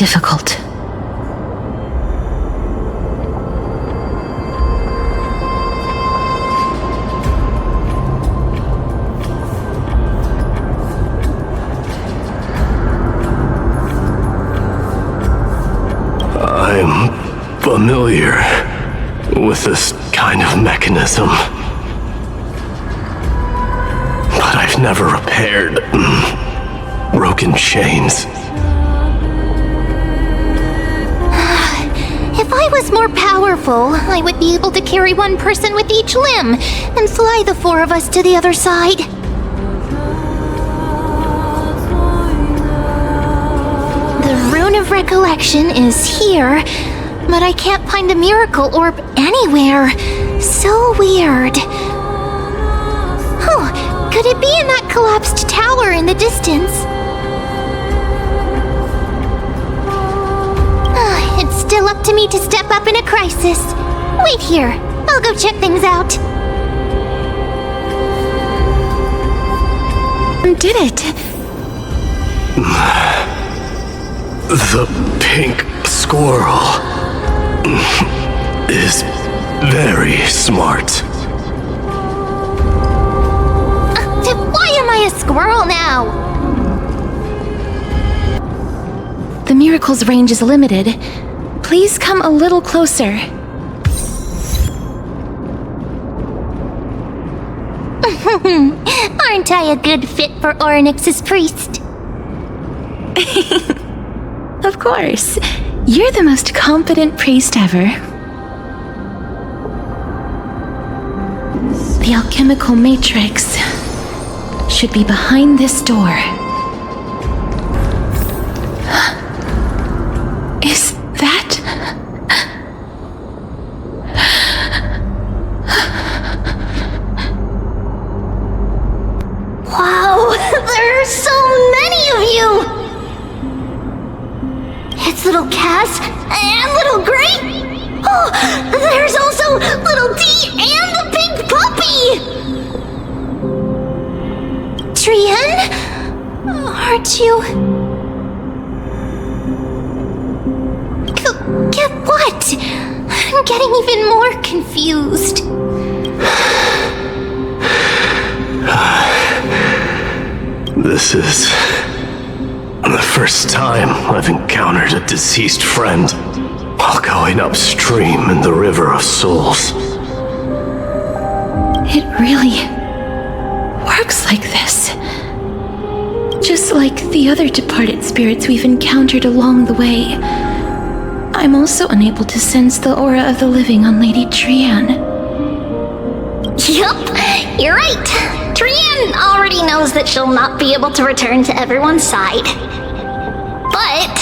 difficult. I'm familiar with this kind of mechanism, but I've never repaired broken chains. If I was more powerful, I would be able to carry one person with each limb and fly the four of us to the other side. The Rune of Recollection is here, but I can't find a miracle orb anywhere. So weird. Oh, could it be in that collapsed tower in the distance? It's still up to me to step up in a crisis. Wait here. I'll go check things out. Did it? The pink squirrel is very smart. Why am I a squirrel now? The miracle's range is limited. Please come a little closer. Aren't I a good fit for Orynyx's priest? Of course. You're the most competent priest ever. The alchemical matrix should be behind this door. Is that... Wow, there are so many of you! It's little Cass and little Gray. Oh, there's also little D and the big puppy! Trian? Aren't you... Get what? I'm getting even more confused. This is the first time I've encountered a deceased friend while going upstream in the River of Souls. It really works like this. Just like the other departed spirits we've encountered along the way. I'm also unable to sense the aura of the living on Lady Trian. Yup, you're right. Trian already knows that she'll not be able to return to everyone's side. But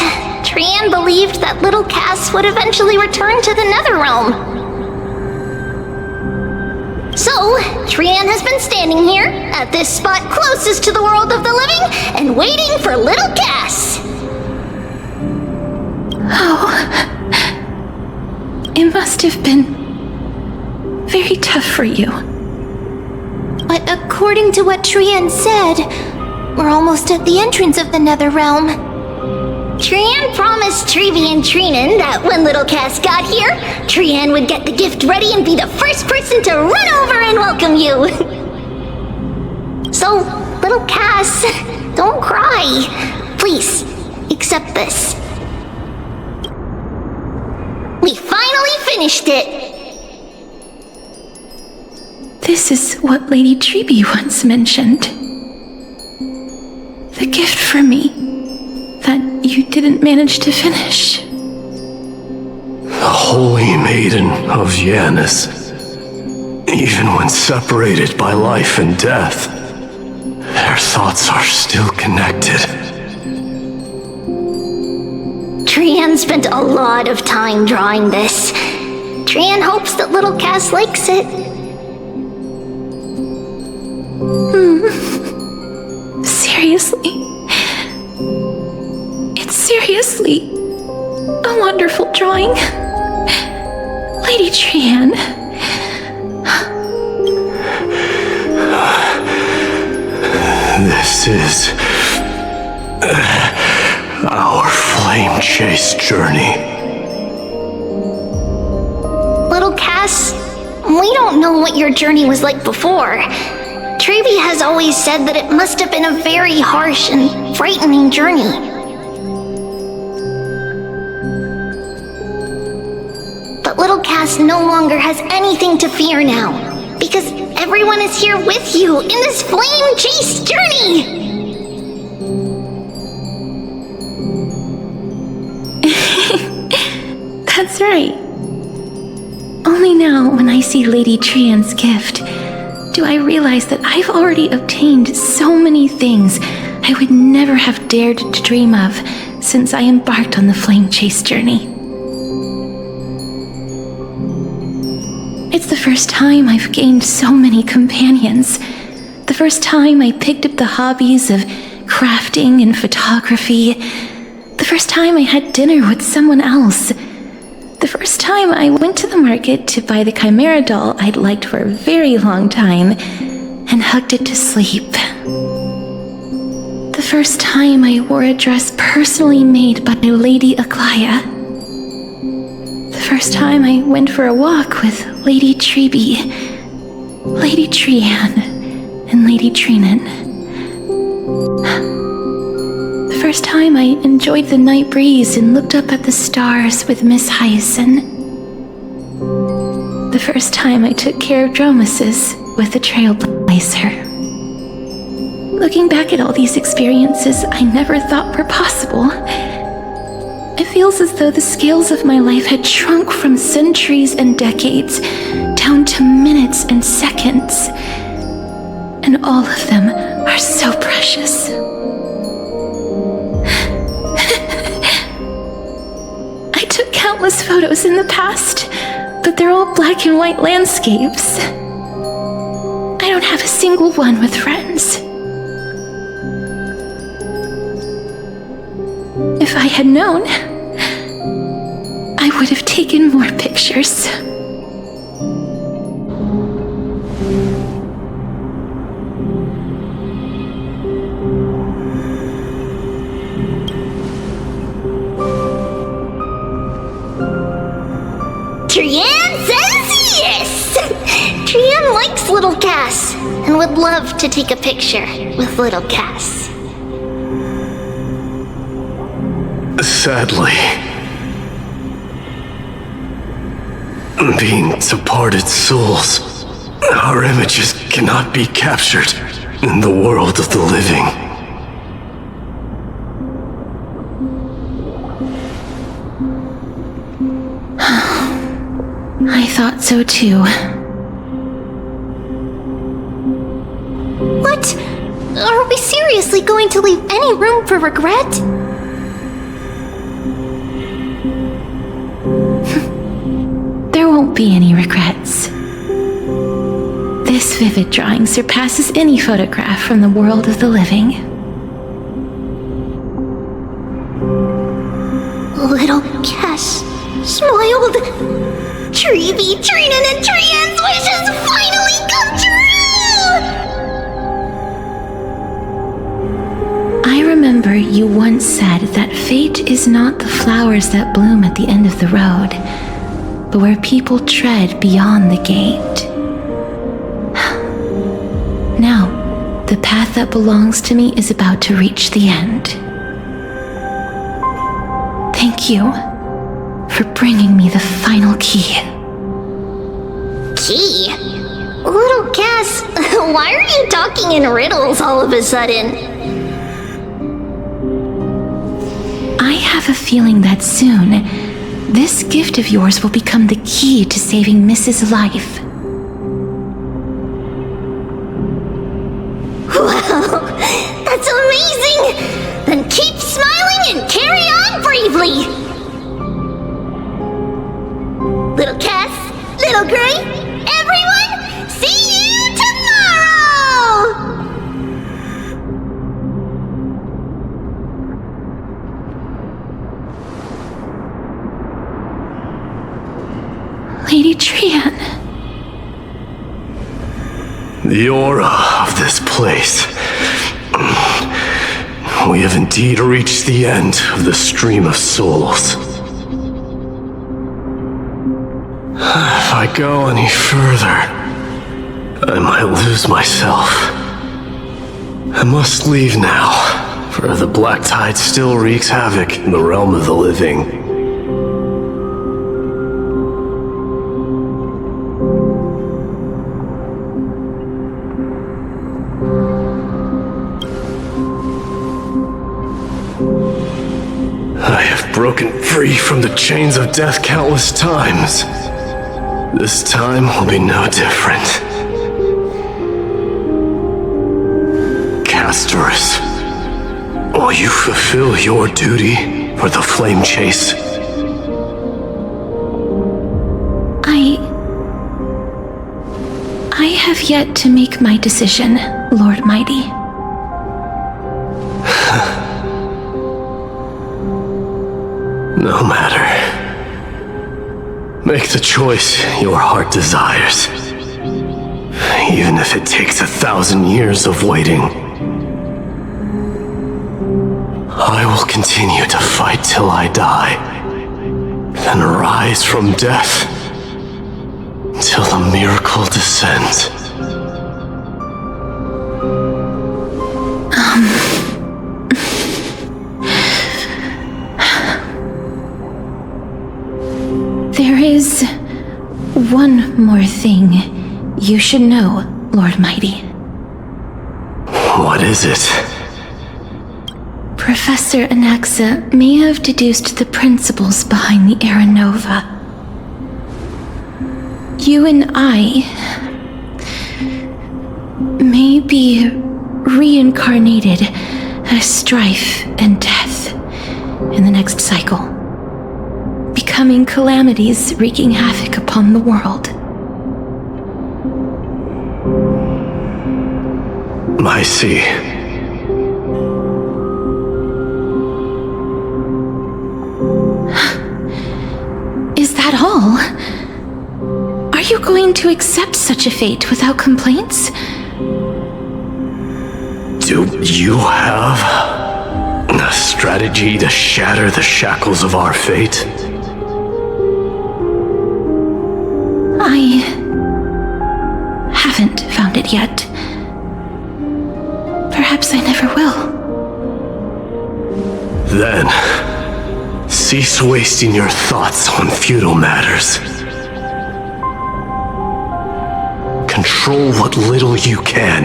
Trian believed that little Cass would eventually return to the Netherrealm. So, Trian has been standing here, at this spot closest to the world of the living, and waiting for little Cass. Oh, it must have been very tough for you. But according to what Trian said, we're almost at the entrance of the Netherrealm. Trian promised Trevi and Trinan that when little Cass got here, Trian would get the gift ready and be the first person to run over and welcome you. So, little Cass, don't cry. Please, accept this. We finally finished it! This is what Lady Trebi once mentioned. The gift for me that you didn't manage to finish. The Holy Maiden of Janus. Even when separated by life and death, their thoughts are still connected. Trian spent a lot of time drawing this. Trian hopes that little Cass likes it. Seriously? It's seriously a wonderful drawing. Lady Trian. This is our flesh. flame chase journey. Little Cass, we don't know what your journey was like before. Trevi has always said that it must have been a very harsh and frightening journey. But little Cass no longer has anything to fear now, because everyone is here with you in this flame chase journey! That's right. Only now, when I see Lady Trian's gift, do I realize that I've already obtained so many things I would never have dared to dream of since I embarked on the flame chase journey. It's the first time I've gained so many companions. The first time I picked up the hobbies of crafting and photography. The first time I had dinner with someone else. The first time I went to the market to buy the Chimera doll I'd liked for a very long time and hugged it to sleep. The first time I wore a dress personally made by Lady Aglaya. The first time I went for a walk with Lady Trebi, Lady Trian, and Lady Trinan. The first time I enjoyed the night breeze and looked up at the stars with Miss Hyacinth. The first time I took care of Dromesis with the Trailblazer. Looking back at all these experiences I never thought were possible, it feels as though the scales of my life had shrunk from centuries and decades down to minutes and seconds. And all of them are so precious. I took countless photos in the past, but they're all black and white landscapes. I don't have a single one with friends. If I had known, I would have taken more pictures. Trian says yes! Trian likes little Cass and would love to take a picture with little Cass. Sadly, being departed souls, our images cannot be captured in the world of the living. I thought so too. What? Are we seriously going to leave any room for regret? There won't be any regrets. This vivid drawing surpasses any photograph from the world of the living. Little Cass smiled. Trevi, Trinan, and Trian's wishes finally come true! I remember you once said that fate is not the flowers that bloom at the end of the road, but where people tread beyond the gate. Now, the path that belongs to me is about to reach the end. Thank you for bringing me the final key. Key? Little Cass, why are you talking in riddles all of a sudden? I have a feeling that soon, this gift of yours will become the key to saving Mrs. Life. Wow, that's amazing! Then keep smiling and carry on bravely! Little Cass, Little Gray, everyone, see you tomorrow! Lady Trian. The aura of this place we have indeed reached the end of the stream of souls. If I go any further, I might lose myself. I must leave now, for the black tide still wreaks havoc in the realm of the living. I have broken free from the chains of death countless times. This time will be no different. Castorice, will you fulfill your duty for the flame chase? I have yet to make my decision, Lord Mighty. No matter. Make the choice your heart desires. Even if it takes 1,000 years of waiting. I will continue to fight till I die. Then rise from death till the miracle descends. There is one more thing you should know, Lord Mighty. What is it? Professor Anaxa may have deduced the principles behind the Era Nova. You and I may be reincarnated as strife and death in the next cycle, becoming calamities wreaking havoc upon the world. I see. Is that all? Are you going to accept such a fate without complaints? Do you have a strategy to shatter the shackles of our fate? I haven't found it yet. Perhaps I never will. Then, cease wasting your thoughts on futile matters. Control what little you can,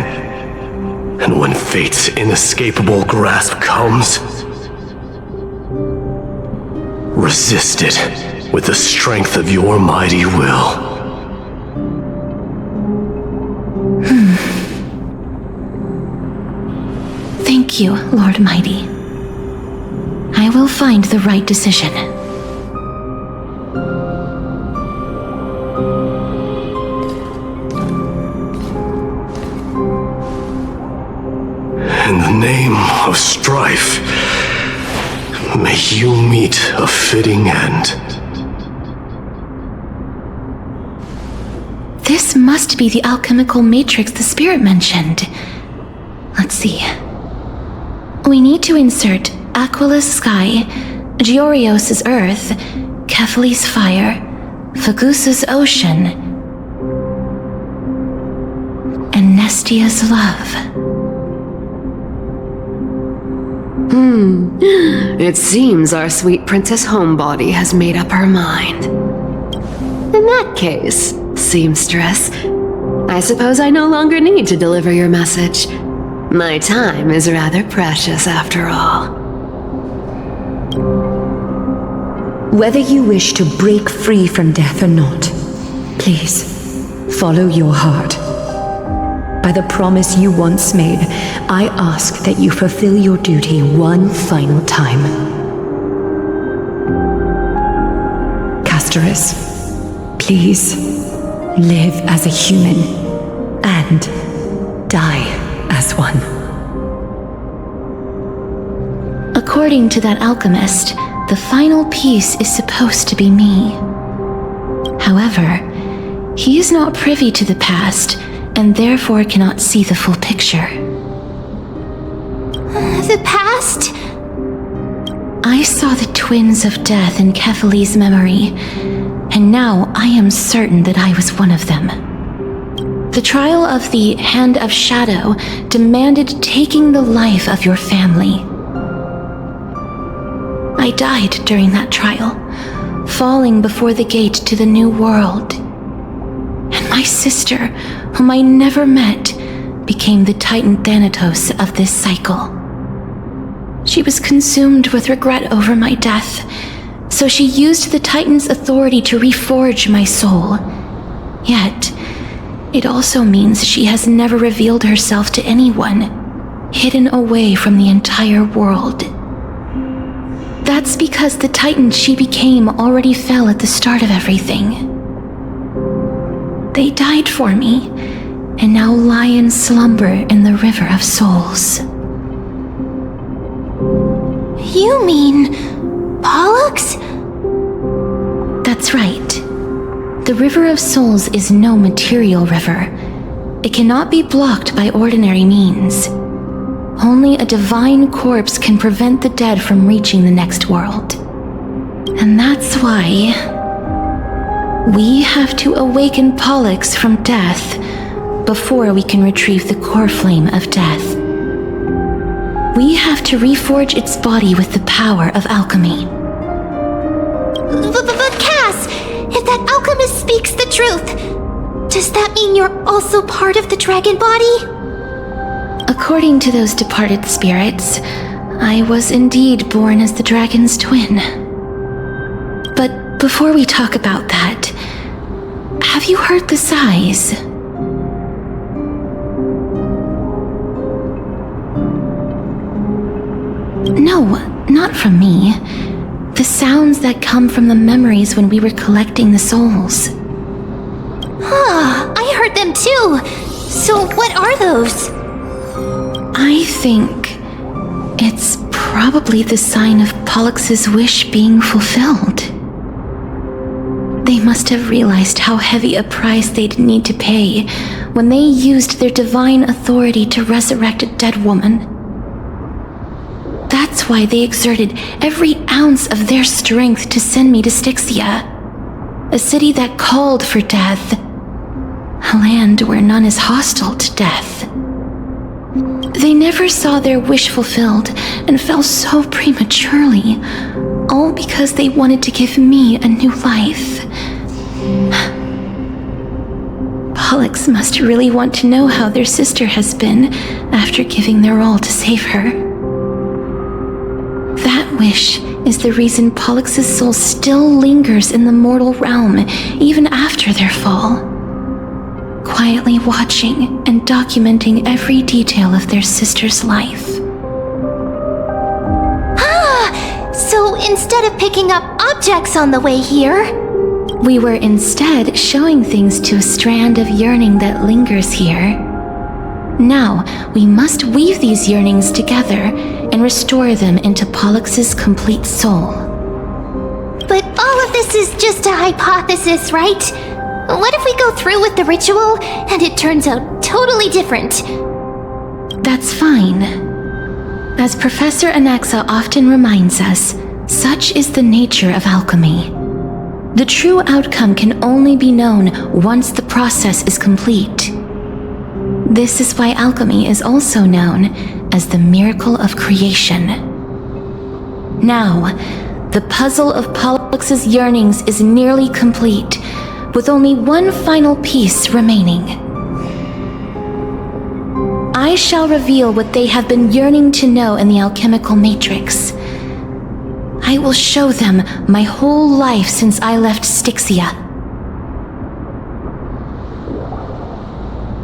and when fate's inescapable grasp comes, resist it with the strength of your mighty will. Thank you, Lord Mighty. I will find the right decision. In the name of strife, may you meet a fitting end. This must be the alchemical matrix the spirit mentioned. Let's see. We need to insert Aquila's sky, Giorios' earth, Kephali's fire, Fagusa's ocean, and Nestia's love. It seems our sweet Princess Homebody has made up her mind. In that case, seamstress, I suppose I no longer need to deliver your message. My time is rather precious after all. Whether you wish to break free from death or not, please, follow your heart. By the promise you once made, I ask that you fulfill your duty one final time. Castorice, please, live as a human, and die as one. According to that alchemist, the final piece is supposed to be me. However, he is not privy to the past, and therefore cannot see the full picture. The past? I saw the twins of death in Kefali's memory, and now I am certain that I was one of them. The trial of the Hand of Shadow demanded taking the life of your family. I died during that trial, falling before the gate to the new world. And my sister, whom I never met, became the Titan Thanatos of this cycle. She was consumed with regret over my death, so she used the Titan's authority to reforge my soul. Yet, it also means she has never revealed herself to anyone, hidden away from the entire world. That's because the Titan she became already fell at the start of everything. They died for me, and now lie in slumber in the River of Souls. You mean Pollux? That's right. The River of Souls is no material river. It cannot be blocked by ordinary means. Only a divine corpse can prevent the dead from reaching the next world. And that's why we have to awaken Pollux from death before we can retrieve the core flame of death. We have to reforge its body with the power of alchemy. But Cass, if that alchemist speaks the truth, does that mean you're also part of the dragon body? According to those departed spirits, I was indeed born as the dragon's twin. But before we talk about that, have you heard the sighs? No, not from me. The sounds that come from the memories when we were collecting the souls. I heard them too. So what are those? I think it's probably the sign of Pollux's wish being fulfilled. They must have realized how heavy a price they'd need to pay when they used their divine authority to resurrect a dead woman. That's why they exerted every ounce of their strength to send me to Styxia, a city that called for death, a land where none is hostile to death. They never saw their wish fulfilled and fell so prematurely, all because they wanted to give me a new life. Pollux must really want to know how their sister has been after giving their all to save her. That wish is the reason Pollux's soul still lingers in the mortal realm even after their fall, quietly watching and documenting every detail of their sister's life. So instead of picking up objects on the way here, we were instead showing things to a strand of yearning that lingers here. Now, we must weave these yearnings together and restore them into Pollux's complete soul. but all of this is just a hypothesis, right? What if we go through with the ritual and it turns out totally different? That's fine. As Professor Anaxa often reminds us, such is the nature of alchemy. The true outcome can only be known once the process is complete. This is why alchemy is also known as the miracle of creation. Now, the puzzle of Pollux's yearnings is nearly complete, with only one final piece remaining. I shall reveal what they have been yearning to know in the alchemical matrix. I will show them my whole life since I left Styxia.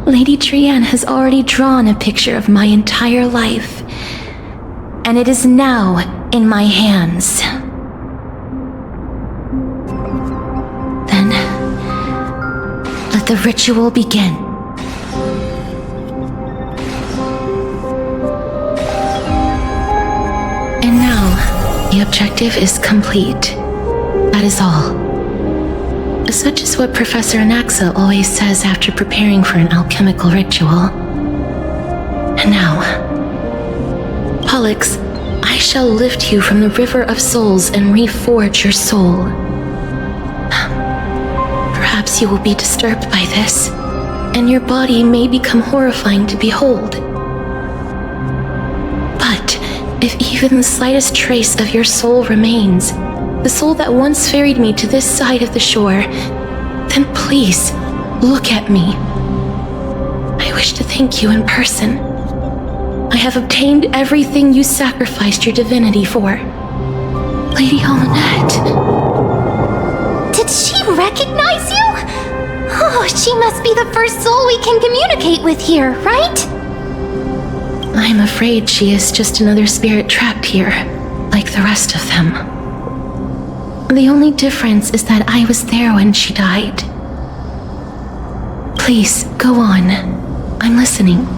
Lady Trianne has already drawn a picture of my entire life, and it is now in my hands. Then, let the ritual begin. And now, the objective is complete. That is all. Such is what Professor Anaxa always says after preparing for an alchemical ritual. And now, relics, I shall lift you from the river of souls and reforge your soul. Perhaps you will be disturbed by this, and your body may become horrifying to behold. But if even the slightest trace of your soul remains, the soul that once ferried me to this side of the shore, then please, look at me. I wish to thank you in person. I have obtained everything you sacrificed your divinity for. Lady Almanette. Did she recognize you? Oh, she must be the first soul we can communicate with here, right? I'm afraid she is just another spirit trapped here, like the rest of them. The only difference is that I was there when she died. Please, go on. I'm listening.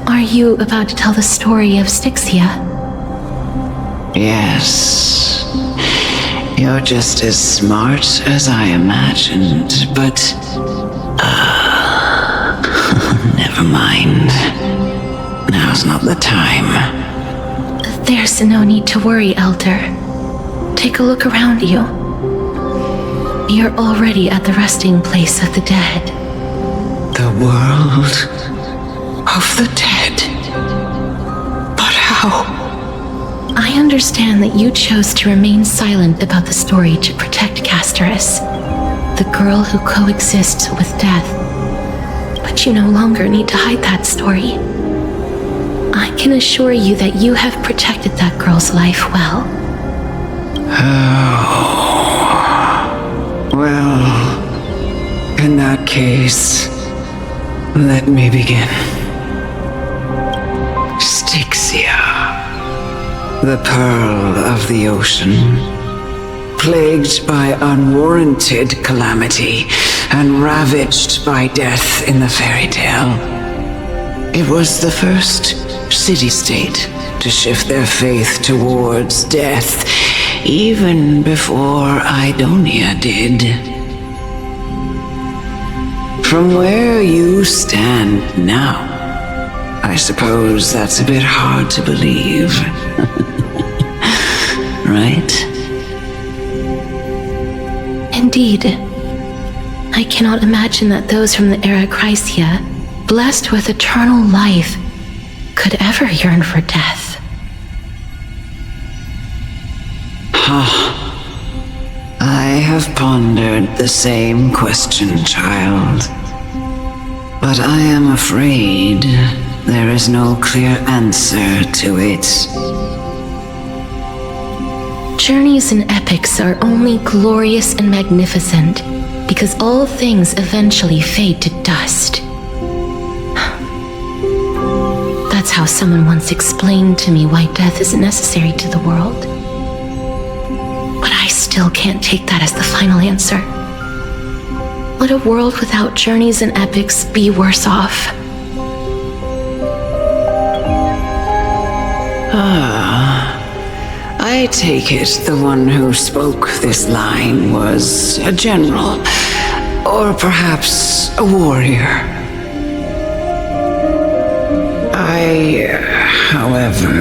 Are you about to tell the story of Styxia? Yes. You're just as smart as I imagined, but... never mind. Now's not the time. There's no need to worry, Elder. Take a look around you. You're already at the resting place of the dead. The world of the dead. But how? I understand that you chose to remain silent about the story to protect Castorice, the girl who coexists with death. But you no longer need to hide that story. I can assure you that you have protected that girl's life well. Well, in that case, let me begin. Styxia, the pearl of the ocean, plagued by unwarranted calamity and ravaged by death in the fairy tale. It was the first city-state to shift their faith towards death, even before Idonia did. From where you stand now, I suppose that's a bit hard to believe. Right? Indeed. I cannot imagine that those from the era Chrysia, blessed with eternal life, could ever yearn for death. I have pondered the same question, child. But I am afraid there is no clear answer to it. Journeys and epics are only glorious and magnificent because all things eventually fade to dust. That's how someone once explained to me why death isn't necessary to the world. But I still can't take that as the final answer. Would a world without journeys and epics be worse off? I take it the one who spoke this line was a general, or perhaps a warrior. I, however,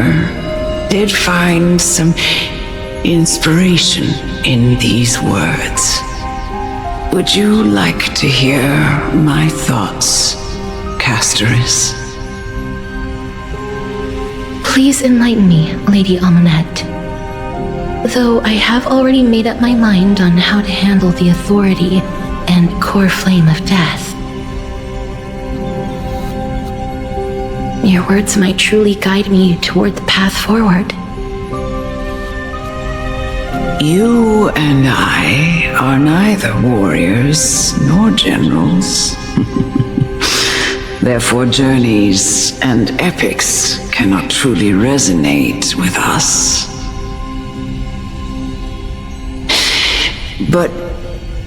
did find some inspiration in these words. Would you like to hear my thoughts, Castorice? Please enlighten me, Lady Almanette. Though I have already made up my mind on how to handle the authority and core flame of death. Your words might truly guide me toward the path forward. You and I are neither warriors nor generals. Therefore, journeys and epics cannot truly resonate with us. But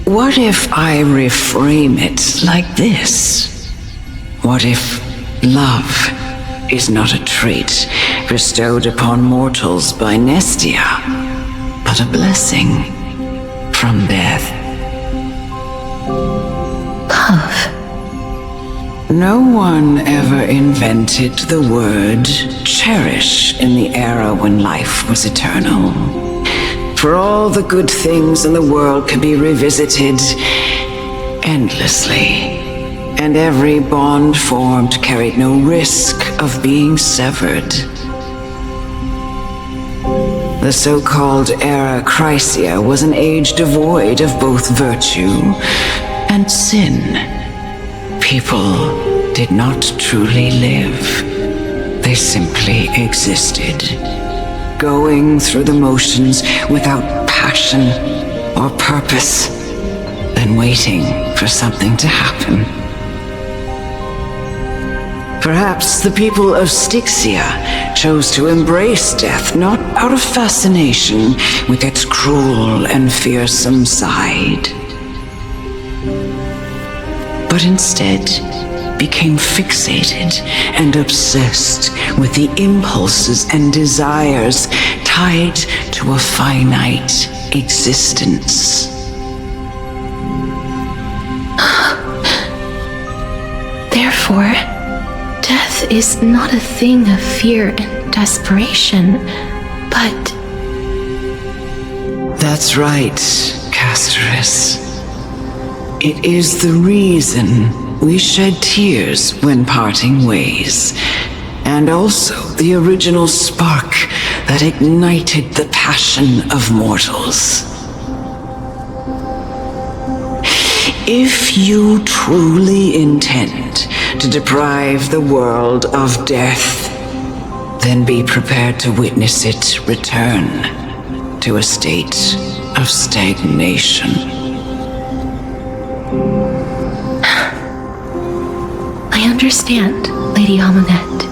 what if I reframe it like this? What if love is not a trait bestowed upon mortals by Nestia, but a blessing from death? Love. No one ever invented the word cherish in the era when life was eternal. For all the good things in the world could be revisited endlessly, and every bond formed carried no risk of being severed. The so-called Era Chrysia was an age devoid of both virtue and sin. People did not truly live. They simply existed, going through the motions without passion or purpose, then waiting for something to happen. Perhaps the people of Styxia chose to embrace death not out of fascination with its cruel and fearsome side, but instead became fixated and obsessed with the impulses and desires tied to a finite existence. Therefore, death is not a thing of fear and desperation, but... That's right, Castorice. It is the reason we shed tears when parting ways, and also the original spark that ignited the passion of mortals. If you truly intend to deprive the world of death, then be prepared to witness it return to a state of stagnation. I understand, Lady Amunet.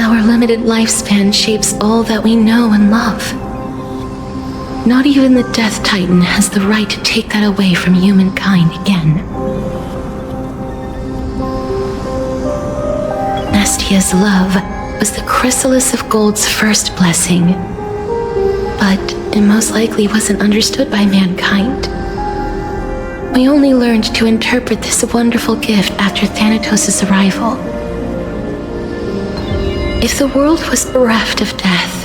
Our limited lifespan shapes all that we know and love. Not even the Death Titan has the right to take that away from humankind again. Nestia's love was the chrysalis of gold's first blessing, but it most likely wasn't understood by mankind. We only learned to interpret this wonderful gift after Thanatos' arrival. If the world was bereft of death,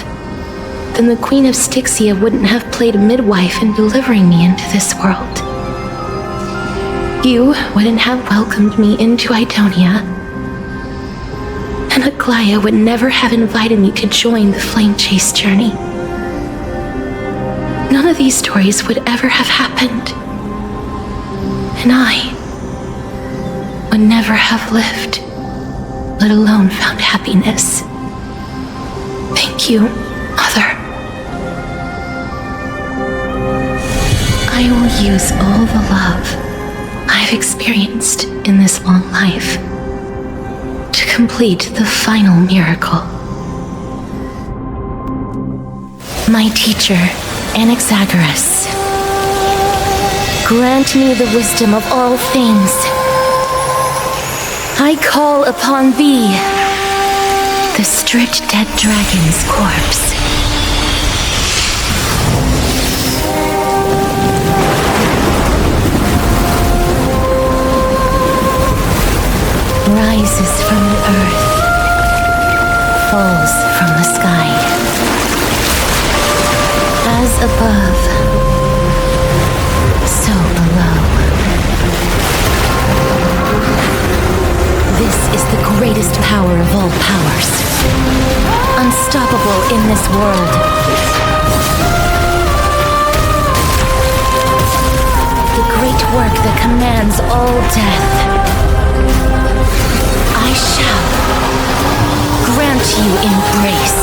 then the Queen of Styxia wouldn't have played a midwife in delivering me into this world. You wouldn't have welcomed me into Idonia, and Aglaya would never have invited me to join the flame chase journey. None of these stories would ever have happened, and I would never have lived, let alone found happiness. Thank you, Mother. I will use all the love I've experienced in this long life to complete the final miracle. My teacher, Anaxagoras, grant me the wisdom of all things. I call upon thee, the stripped dead dragon's corpse. Rises from the earth, falls from the sky. As above, so below. This is the greatest power of all powers, unstoppable in this world. The great work that commands all death. I shall grant you embrace.